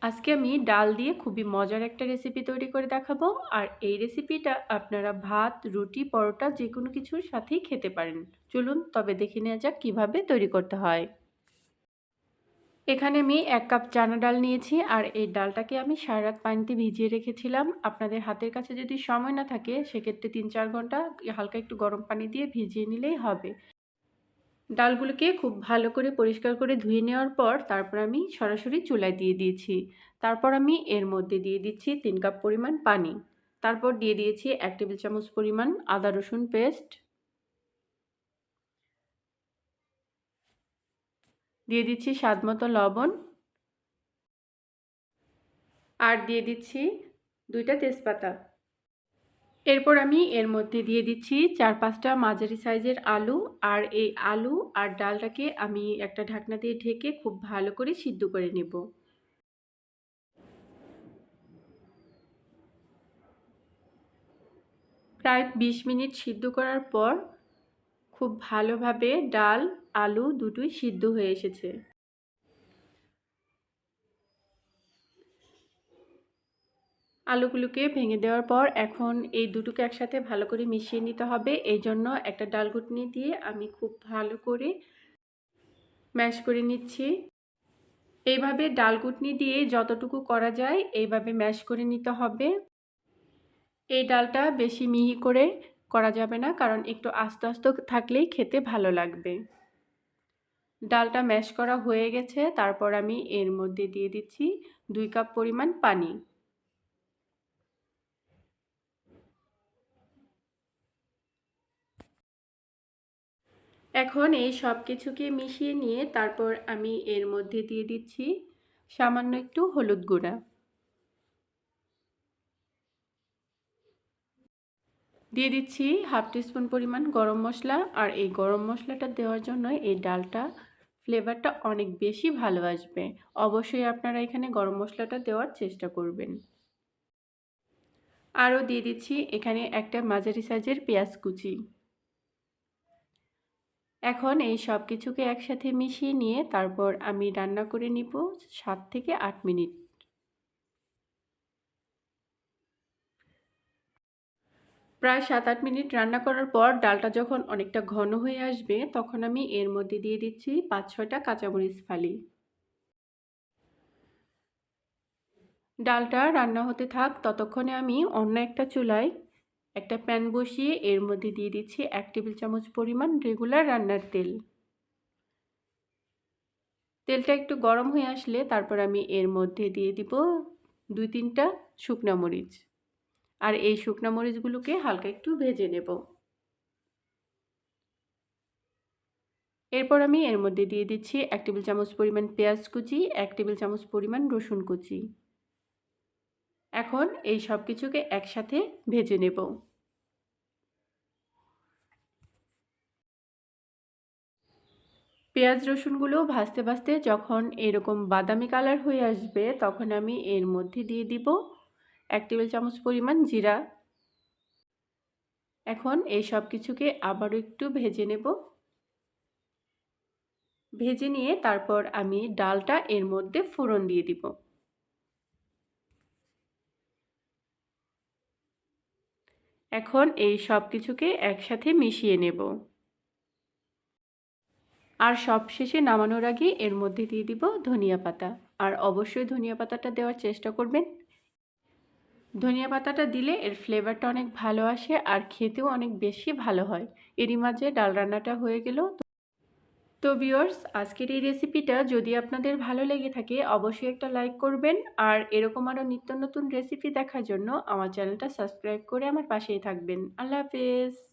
আজকে আমি ডাল দিয়ে খুবই মজার একটা রেসিপি তৈরি করে দেখাবো। আর এই রেসিপিটা আপনারা ভাত, রুটি, পরোটা যেকোনো কিছুর সাথেই খেতে পারেন। চলুন তবে দেখে নেওয়া যাক কিভাবে তৈরি করতে হয়। এখানে আমি ১ কাপ চানা ডাল নিয়েছি আর এই ডালটাকে আমি সারা রাত পানিতে ভিজিয়ে রেখেছিলাম। আপনাদের হাতের কাছে যদি সময় না থাকে সেক্ষেত্রে ৩-৪ ঘন্টা হালকা একটু গরম পানি দিয়ে ভিজিয়ে নিলেই হবে। ডালগুলোকে খুব ভালো করে পরিষ্কার করে ধুয়ে নেওয়ার পর তারপর আমি সরাসরি চুলায় দিয়ে দিয়েছি। তারপর আমি এর মধ্যে দিয়ে দিচ্ছি ৩ কাপ পরিমাণ পানি। তারপর দিয়ে দিয়েছি ১ টেবিল চামচ পরিমাণ আদা রসুন পেস্ট। দিয়ে দিচ্ছি স্বাদমতো লবণ। আর দিয়ে দিচ্ছি ২টা তেজপাতা। এরপর আমি এর মধ্যে দিয়ে দিচ্ছি ৪-৫টা মাঝারি সাইজের আলু। আর এই আলু আর ডালটাকে আমি একটা ঢাকনা দিয়ে ঢেকে খুব ভালো করে সিদ্ধ করে নেব। প্রায় ২০ মিনিট সিদ্ধ করার পর খুব ভালোভাবে ডাল, আলু দুটোই সিদ্ধ হয়ে এসেছে। আলুগুলোকে ভেঙে দেওয়ার পর এখন এই দুটোকে একসাথে ভালো করে মিশিয়ে নিতে হবে। এইজন্য একটা ডাল ঘুটনি দিয়ে আমি খুব ভালো করে ম্যাশ করে নিচ্ছি। এইভাবে ডাল ঘুটনি দিয়ে যতটুকু করা যায় এইভাবে ম্যাশ করে নিতে হবে। এই ডালটা বেশি মিহি করে করা যাবে না, কারণ একটু আস্তে আস্তে থাকলেই খেতে ভালো লাগবে। ডালটা ম্যাশ করা হয়ে গেছে, তারপর আমি এর মধ্যে দিয়ে দিচ্ছি ২ কাপ পরিমাণ পানি। এখন এই সব কিছুকে মিশিয়ে নিয়ে তারপর আমি এর মধ্যে দিয়ে দিচ্ছি সামান্য একটু হলুদ গুঁড়া। দিয়ে দিচ্ছি 1/2 টিস্পুন পরিমাণ গরম মশলা। আর এই গরম মশলাটা দেওয়ার জন্য এই ডালটা ফ্লেভারটা অনেক বেশি ভালো আসবে। অবশ্যই আপনারা এখানে গরম মশলাটা দেওয়ার চেষ্টা করবেন। আরও দিয়ে দিচ্ছি এখানে একটা মাঝারি সাইজের পেঁয়াজ কুচি। এখন এই সব কিছুকে একসাথে মিশিয়ে নিয়ে তারপর আমি রান্না করে নিব ৭ থেকে ৮ মিনিট। প্রায় ৭-৮ মিনিট রান্না করার পর ডালটা যখন অনেকটা ঘন হয়ে আসবে তখন আমি এর মধ্যে দিয়ে দিচ্ছি ৫-৬টা কাঁচামরিচ ফালি। ডালটা রান্না হতে থাক ততক্ষণে আমি অন্য একটা চুলায় একটা প্যান বসিয়ে এর মধ্যে দিয়ে দিচ্ছি ১ টেবিল চামচ পরিমাণ রেগুলার রান্নার তেল। তেলটা একটু গরম হয়ে আসলে তারপর আমি এর মধ্যে দিয়ে দিব ২-৩টা শুকনা মরিচ। আর এই শুকনা মরিচগুলোকে হালকা একটু ভেজে নেব। এরপর আমি এর মধ্যে দিয়ে দিচ্ছি ১ টেবিল চামচ পরিমাণ পেঁয়াজ কুচি, ১ টেবিল চামচ পরিমাণ রসুন কুচি। এখন এই সব কিছুকে একসাথে ভেজে নেব। পেঁয়াজ রসুনগুলো ভাজতে ভাজতে যখন এরকম বাদামি কালার হয়ে আসবে তখন আমি এর মধ্যে দিয়ে দিব ১ টেবিল চামচ পরিমাণ জিরা। এখন এই সব কিছুকে আবারও একটু ভেজে নেব। ভেজে নিয়ে তারপর আমি ডালটা এর মধ্যে ফোড়ন দিয়ে দিব। এখন এই সব কিছুকে একসাথে মিশিয়ে নেব। আর সবশেষে নামানোর আগে এর মধ্যে দিয়ে দিব ধনিয়া পাতা। আর অবশ্যই ধনিয়া পাতাটা দেওয়ার চেষ্টা করবেন। ধনিয়া পাতাটা দিলে এর ফ্লেভারটা অনেক ভালো আসে আর খেতেও অনেক বেশি ভালো হয়। এরই মাঝে ডাল রান্নাটা হয়ে গেল। তো ভিউয়ার্স, আজকের এই রেসিপিটা যদি আপনাদের ভালো লেগে থাকে অবশ্যই একটা লাইক করবেন। আর এরকম আরও নিত্য নতুন রেসিপি দেখার জন্য আমার চ্যানেলটা সাবস্ক্রাইব করে আমার পাশেই থাকবেন। আল্লাহ হাফেজ।